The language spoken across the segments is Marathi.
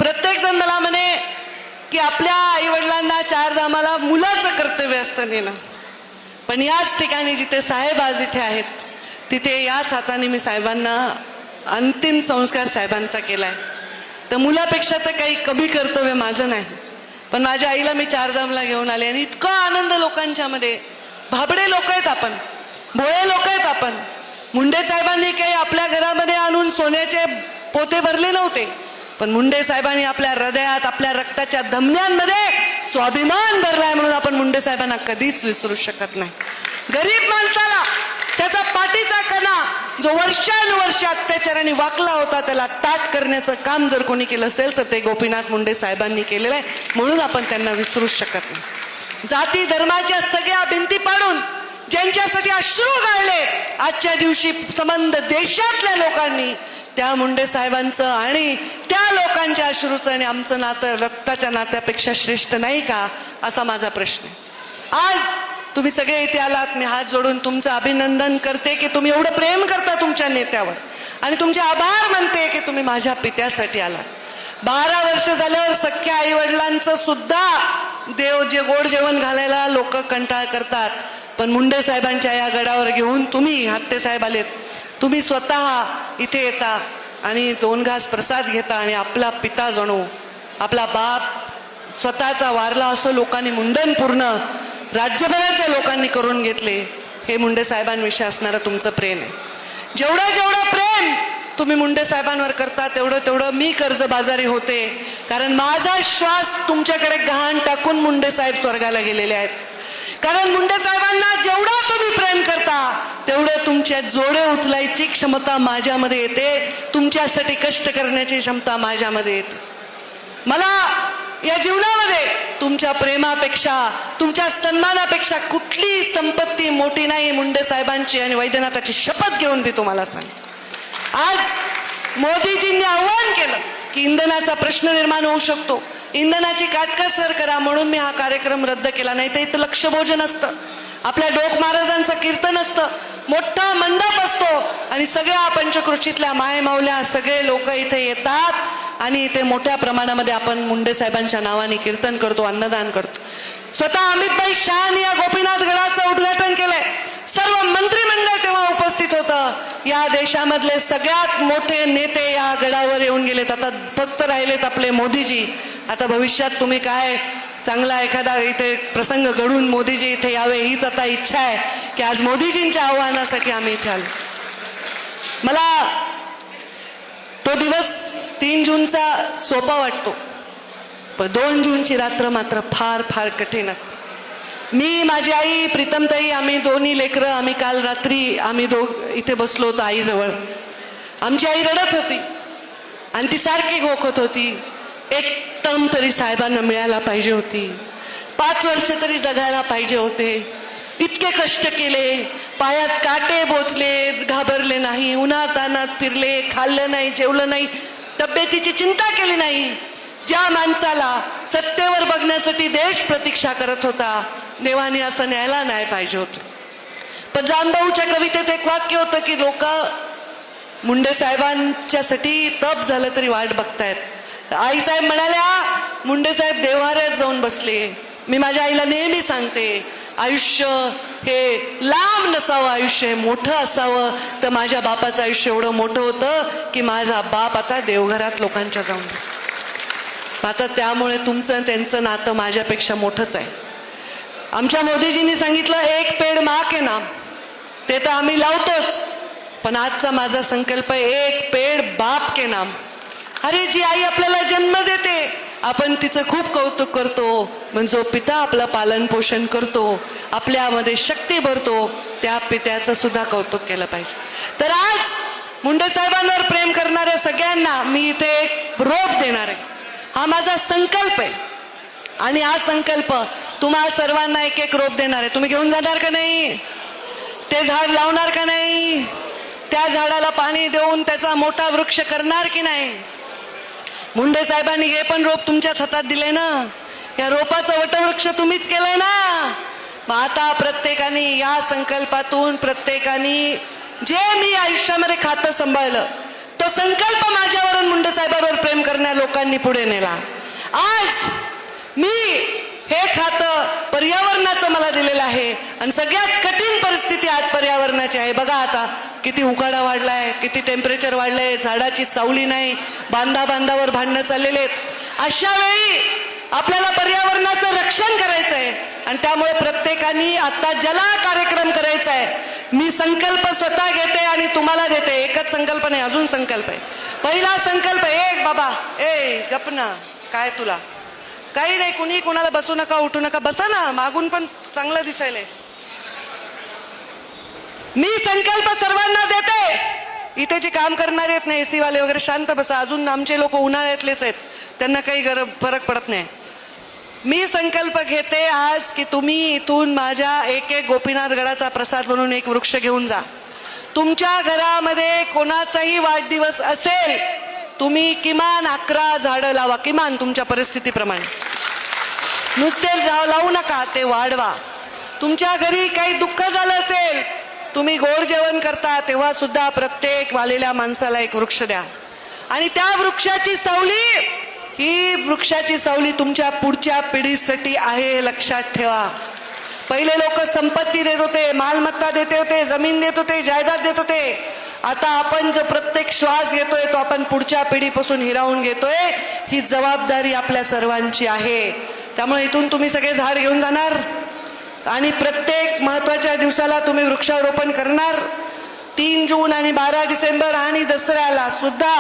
प्रत्येक जण मला म्हणे की आपल्या आई वडिलांना चारधामाला मुलाचं कर्तव्य असतं नेणं, पण याच ठिकाणी जिथे साहेब आज इथे आहेत तिथे याच हाताने मी साहेबांना अंतिम संस्कार साहेबांचा केलाय. तर मुलापेक्षा तर काही कमी कर्तव्य माझं नाही, पण माझ्या आईला मी चारधामला घेऊन आले आणि इतका आनंद लोकांच्या मध्ये. भाबडे लोक आहेत आपण, भोळे लोक आहेत आपण. मुंडे साहेबांनी काही आपल्या घरामध्ये आणून सोन्याचे पोते भरले नव्हते, पण मुंडे साहेबांनी आपल्या हृदयात, आपल्या रक्ताच्या धमन्यांमध्ये स्वाभिमान भरलाय, म्हणून आपण मुंडे साहेबांना कधीच विसरू शकत नाही. गरीब माणसाला त्याचा पाठीचा कणा जो वर्षानुवर्ष अत्याचाराने वाकला होता त्याला ताट करण्याचं काम जर कोणी केलं असेल तर ते गोपीनाथ मुंडे साहेबांनी केलेलं आहे, म्हणून आपण त्यांना विसरू शकत नाही. जाती धर्माच्या सगळ्या भिंती पाडून ज्यांच्यासाठी अश्रू गाळले आजच्या दिवशी संबंध देशातल्या लोकांनी, त्या मुंडे साहेबांचं आणि त्या लोकांच्या अश्रूचं आणि आमचं नातं रक्ताच्या नात्यापेक्षा श्रेष्ठ नाही का, असा माझा प्रश्न आहे. आज तुम्ही सगळे इथे आलात, मी हात जोडून तुमचं अभिनंदन करते की तुम्ही एवढं प्रेम करता तुमच्या नेत्यावर, आणि तुमचे आभार मानते की तुम्ही माझ्या पित्यासाठी आलात. 12 वर्ष झाल्यावर सख्या आई वडिलांचं सुद्धा जे गोड जेवण घालायला लोक कंटाळ करतात, पण मुंडे साहेबांच्या या गडावर घेऊन तुम्ही, हत्ते साहेब आलेत, तुम्ही स्वतः इथे येता आणि 2 घास प्रसाद घेता आणि आपला पिता जणू आपला बाप स्वतःचा वारला असं लोकांनी मुंडन पूर्ण राज्यभराच्या लोकांनी करून घेतले. हे मुंडे साहेबांविषयी असणारं तुमचं प्रेम आहे. जेवढं प्रेम तुम्ही मुंडे साहेबांवर करता तेवढं मी कर्जबाजारी होते, कारण माझा श्वास तुमच्याकडे गहाण टाकून मुंडे साहेब स्वर्गाला गेलेले आहेत. कारण मुंडे साहेबांना जेवढं तुम्ही प्रेम करता तेवढं तुमच्या जोडे उचलायची क्षमता माझ्यामध्ये येते, तुमच्यासाठी कष्ट करण्याची क्षमता माझ्यामध्ये येते. मला या जीवनामध्ये तुमच्या प्रेमापेक्षा, तुमच्या सन्मानापेक्षा कुठली संपत्ती मोठी नाही. मुंडे साहेबांची आणि वैद्यनाथाची शपथ घेऊन मी तुम्हाला सांगते. आज मोदीजींनी आव्हान केलं की इंधनाचा प्रश्न निर्माण होऊ शकतो, इंधनाची काटकसर करा, म्हणून मी हा कार्यक्रम रद्द केला. नाही तर इथं लक्षभोजन असतं, आपल्या डोक महाराजांचं कीर्तन असतं, मोठा मंडप असतो आणि सगळ्या पंचकृषीतल्या मायमाऊल्या सगळे लोक इथे येतात आणि इथे मोठ्या प्रमाणामध्ये आपण मुंडे साहेबांच्या नावाने कीर्तन करतो, अन्नदान करतो. स्वतः अमितभाई शहानी या गोपीनाथ गडाचं उद्घाटन केलंय. सर्व मंत्रिमंडळ तेव्हा उपस्थित होतं. या देशामधले सगळ्यात मोठे नेते या गडावर येऊन गेलेत. आता फक्त राहिलेत आपले मोदीजी. आता भविष्यात तुम्ही काय चांगला एखादा इथे प्रसंग घडून मोदीजी इथे यावे हीच आता इच्छा आहे की आज मोदीजींच्या आव्हानासाठी आम्ही इथे आलो. मला तो दिवस 3 जूनचा सोपा वाटतो, पण 2 जूनची रात्र मात्र फार फार कठीण असते. मी, माझी आई, प्रीतमताई, आम्ही दोन्ही लेकरं, आम्ही काल रात्री आम्ही इथे बसलो होतो आईजवळ. आमची आई रडत होती आणि ती सारखी गोखत होती, एक टर्म तरी साहेबांना मिळायला पाहिजे होती, 5 वर्ष तरी जगायला पाहिजे होते, इतके कष्ट केले, पायात काटे बोचले, घाबरले नाही, उन्हातानात फिरले, खाल्लं नाही, जेवलं नाही, तब्येतीची चिंता केली नाही. ज्या माणसाला सत्तेवर बघण्यासाठी देश प्रतीक्षा करत होता, देवाने असं न्यायला नाही पाहिजे होतं. पण रामभाऊच्या कवितेत एक वाक्य होतं की लोक मुंडे साहेबांच्यासाठी तप झालं तरी वाट बघतायत. आई साहेब म्हणाल्या, मुंडे साहेब देवाऱ्यात जाऊन बसले. मी माझ्या आईला नेहमी सांगते, आयुष्य हे लांब नसावं, आयुष्य हे मोठं असावं. तर माझ्या बापाचं आयुष्य एवढं मोठं होतं की माझा बाप आता देवघरात लोकांच्या जाऊन बसतो. आता त्यामुळे तुमचं त्यांचं नातं माझ्यापेक्षा मोठंच आहे. आमच्या मोदीजींनी सांगितलं, एक पेड माँ के नाम, ते तर आम्ही लावतोच, पण आजचा माझा संकल्प आहे, एक पेड बाप के नाम. अरे जी आई आपल्याला जन्म देते आपण तिचं खूप कौतुक करतो, पण जो पिता आपलं पालन पोषण करतो, आपल्यामध्ये शक्ती भरतो, त्या पित्याचं सुद्धा कौतुक केलं पाहिजे. तर आज मुंडे साहेबांवर प्रेम करणाऱ्या सगळ्यांना मी इथे एक रोप देणार आहे. हा माझा संकल्प आहे आणि हा संकल्प तुम्हा सर्वांना एक एक रोप देणार आहे. तुम्ही घेऊन जाणार का नाही? ते झाड लावणार का नाही? त्या झाडाला पाणी देऊन त्याचा मोठा वृक्ष करणार की नाही? मुंडे साहेबांनी हे पण रोप तुमच्याच हातात दिले ना, या रोपाचं वटवृक्ष तुम्हीच केलंय ना. मग आता प्रत्येकाने या संकल्पातून, प्रत्येकाने जे मी आयुष्यामध्ये खातं सांभाळलं तो संकल्प माझ्यावर मुंडे साहेबांवर प्रेम करण्या लोकांनी पुढे नेला. आज मी हे खातं पर्यावरणाचं मला दिलेलं आहे आणि सगळ्यात कठीण परिस्थिती आज पर्यावरणाची आहे. बघा आता किती उकाडा वाढलाय, किती टेम्परेचर वाढलंय, झाडाची सावली नाही, बांधावर भांडणं चाललेले आहेत. अशा वेळी आपल्याला पर्यावरणाचं रक्षण करायचंय आणि त्यामुळे प्रत्येकाने आता जला कार्यक्रम करायचा आहे. मी संकल्प स्वतः घेते आणि तुम्हाला देते. एकच संकल्प नाही, अजून संकल्प आहे. पहिला संकल्प, एक बाबा गपना, काय तुला काही नाही, कुणी कुणाला बसू नका, उठू नका, बसा ना, मागून पण चांगलं दिसायलंय. मी संकल्प सर्वांना देते. इथे जे काम करणारे आहेत ना, एसी वाले वगैरे, शांत बसा. अजून आमचे लोक उन्हाळ्यातलेच आहेत, त्यांना काही फरक पडत नाही. मी संकल्प घेते आज की तुम्ही इथून माझ्या एक गोपीनाथ गडाचा प्रसाद म्हणून एक वृक्ष घेऊन जा. तुमच्या घरामध्ये कोणाचाही वाढदिवस असेल, तुम्ही किमान 11 झाडं लावा, किमान तुमच्या परिस्थितीप्रमाणे. नुसते लावू नका, ते वाढवा. तुमच्या घरी काही दुःख झालं असेल, तुम्ही गोड जेवण करता तेव्हा सुद्धा प्रत्येक वालेल्या माणसाला एक वृक्ष द्या. आणि त्या वृक्षाची सावली, ही वृक्षाची सावली तुमच्या पुढच्या पिढीसाठी आहे, हे लक्षात ठेवा. पहिले लोक संपत्ती देत होते, मालमत्ता देत होते, जमीन देत होते, जायदाद देत होते. आता आपण जो प्रत्येक श्वास घेतोय तो आपण पुढच्या पिढीपासून हिरावून घेतोय. ही जबाबदारी आपल्या सर्वांची आहे. त्यामुळे इथून तुम्ही सगळे झाड घेऊन जाणार आणि प्रत्येक महत्वाच्या दिवसाला तुम्ही वृक्षारोपण करणार. 3 जून आणि 12 डिसेंबर आणि दसऱ्याला सुद्धा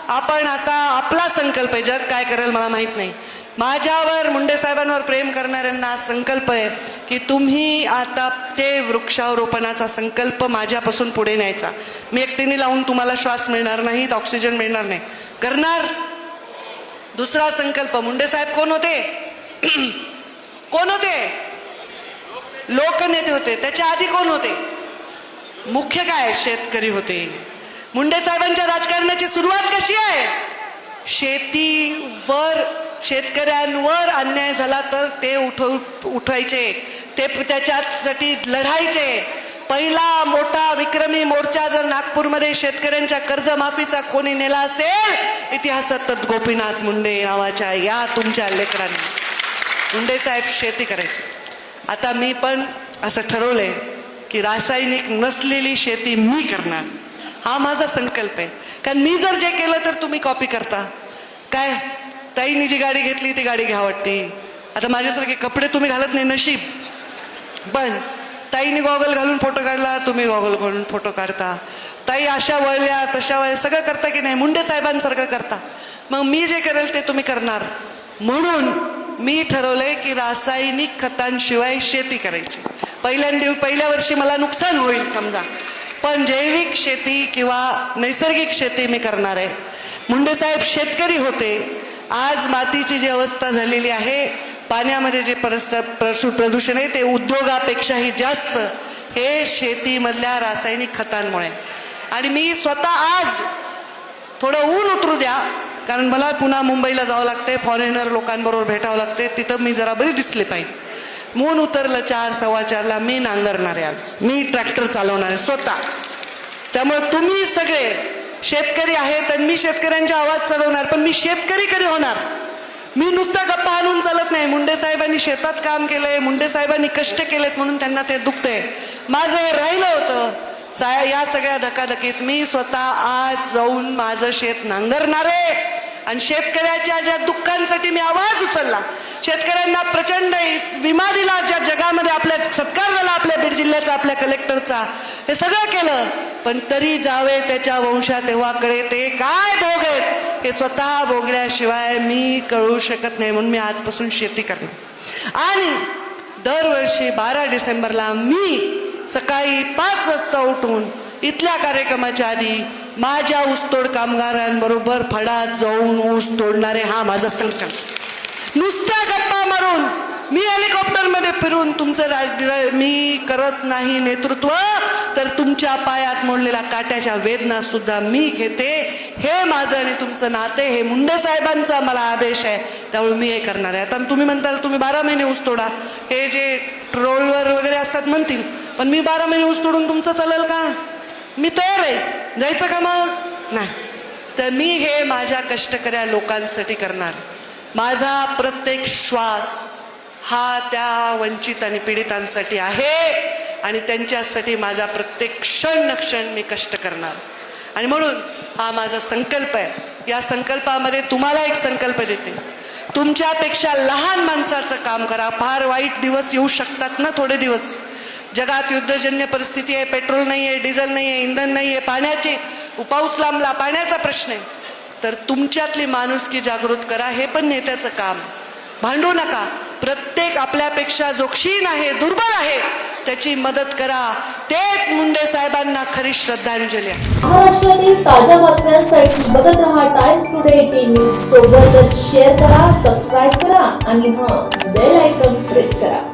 आपण आता आपला संकल्प आहे. जग काय करेल मला माहित नाही. माझ्यावर, मुंडे साहेबांवर प्रेम करणाऱ्यांना संकल्प आहे की तुम्ही आता ते वृक्षारोपणाचा संकल्प माझ्यापासून पुढे न्यायचा. मी एकटीने लावून तुम्हाला श्वास मिळणार नाही, ऑक्सिजन मिळणार नाही. करणार. दुसरा संकल्प, मुंडे साहेब कोण होते? कोण होते? लोकनेते होते. त्याच्या आधी कोण होते? मुख्य काय? शेतकरी होते. मुंडे साहेबांच्या राजकारणाची सुरुवात कशी आहे? शेतीवर, शेतकऱ्यांवर अन्याय झाला तर ते उठवायचे, ते त्याच्यासाठी लढायचे. पहिला मोठा विक्रमी मोर्चा जर नागपूरमध्ये शेतकऱ्यांच्या कर्जमाफीचा कोणी नेला असेल इतिहासात, तर गोपीनाथ मुंडे नावाच्या या तुमच्या लेकरांनी. मुंडे साहेब शेती करायचे. आता मी पण असं ठरवलंय की रासायनिक नसलेली शेती मी करणार. हा माझा संकल्प आहे. कारण मी जर जे केलं तर तुम्ही कॉपी करता. काय ताईनी जी गाडी घेतली ती गाडी घ्या वाटते. आता माझ्यासारखे कपडे तुम्ही घालत नाही, नशीब. पण ताईने गॉगल घालून फोटो काढला, तुम्ही गॉगल घालून फोटो काढता. ताई अशा वळल्या तशा वळल्या, सगळं करता की नाही? मुंडे साहेबांसारखं करता. मग मी जे करेल ते तुम्ही करणार. म्हणून मी ठरवलंय की रासायनिक खतांशिवाय शेती करायची. पहिल्या वर्षी मला नुकसान होईल समजा, पण जैविक शेती किंवा नैसर्गिक शेती मी करणार आहे. मुंडे साहेब शेतकरी होते. आज मातीची जी अवस्था झालेली आहे, पाण्यामध्ये जे प्रदूषण आहे ते उद्योगापेक्षाही जास्त हे शेतीमधल्या रासायनिक खतांमुळे. आणि मी स्वतः आज थोडं ऊन उतरू द्या, कारण मला पुन्हा मुंबईला जावं लागते, फॉरेनर लोकांबरोबर भेटावं लागते, तिथं मी जरा बरी दिसले पाहिजे. ऊन उतरलं 4:15ला मी नांगरणार आहे. आज मी ट्रॅक्टर चालवणार आहे स्वतः. त्यामुळे तुम्ही सगळे शेतकरी आहेत आणि मी शेतकऱ्यांचा आवाज चालवणार. पण मी शेतकरी कधी होणार? मी नुसता गप्पा आणून चालत नाही. मुंडे साहेबांनी शेतात काम केलंय, मुंडे साहेबांनी कष्ट केलेत म्हणून त्यांना ते दुखतंय. माझं हे राहिलं होतं. या सगळ्या धकाधकीत मी स्वतः आज जाऊन माझं शेत नांगरणार आहे आणि शेतकऱ्याच्या ज्या दुःखांसाठी मी आवाज उचलला, शेतकऱ्यांना प्रचंड विमा दिला, ज्या जगामध्ये आपल्या सत्कार झाला आपल्या बीड जिल्ह्याचा, आपल्या कलेक्टरचा, हे सगळं केलं. पण तरी जावे त्याच्या वंशा तेव्हा कळे ते काय भोग आहेत हे स्वतः भोगल्याशिवाय मी कळू शकत नाही. म्हणून मी आजपासून शेती करणार. आणि दरवर्षी 12 डिसेंबरला मी सकाळी 5 वाजता उठून इथल्या कार्यक्रमाच्या आधी माझ्या ऊसतोड कामगारांबरोबर फडात जाऊन ऊस तोडणारे हा माझा संकल्प. नुसत्या गप्पा मारून, मी हेलिकॉप्टरमध्ये फिरून तुमचं मी करत नाही नेतृत्व, तर तुमच्या पायात मोडलेल्या काट्याच्या वेदना सुद्धा मी घेते. हे माझं आणि तुमचं नाते, हे मुंडे साहेबांचा मला आदेश आहे. त्यामुळे मी हे करणार आहे. आता तुम्ही म्हणताल तुम्ही 12 महिने ऊस तोडा, हे जे ट्रोलवर वगैरे असतात म्हणतील, पण मी 12 महिने ऊस तोडून तुमचं चालेल का? मी तयार आहे. जायचं का मग? नाही. तर मी हे माझ्या कष्टकऱ्या लोकांसाठी करणार. माझा प्रत्येक श्वास हा त्या वंचित आणि पीडितांसाठी आहे आणि त्यांच्यासाठी माझा प्रत्येक क्षण न क्षण मी कष्ट करणार. आणि म्हणून हा माझा संकल्प आहे. या संकल्पामध्ये तुम्हाला एक संकल्प देते, तुमच्यापेक्षा लहान माणसाचं काम करा. फार वाईट दिवस येऊ शकतात ना, थोडे दिवस. जगात युद्धजन्य परिस्थिती आहे, पेट्रोल नाही आहे, डिझेल नाही आहे, इंधन नाही आहे, पाण्याची पाऊस लांबला, पाण्याचा प्रश्न आहे. तर तुमच्यातली माणुसकी जागृत करा, हे पण नेत्याचं काम. भांडू नका. प्रत्येक आपल्यापेक्षा जो क्षीण आहे, दुर्बल आहे, त्याची मदत करा. तेच मुंडे साहेबांना खरी श्रद्धांजली आहे. महाराष्ट्रातील ताज्या बातम्यांसाठी बघत रहा टाइम्स टुडे 18 न्यूज. सोबतच शेअर करा, सबस्क्राईब करा आणि बेल आयकॉन प्रेस करा.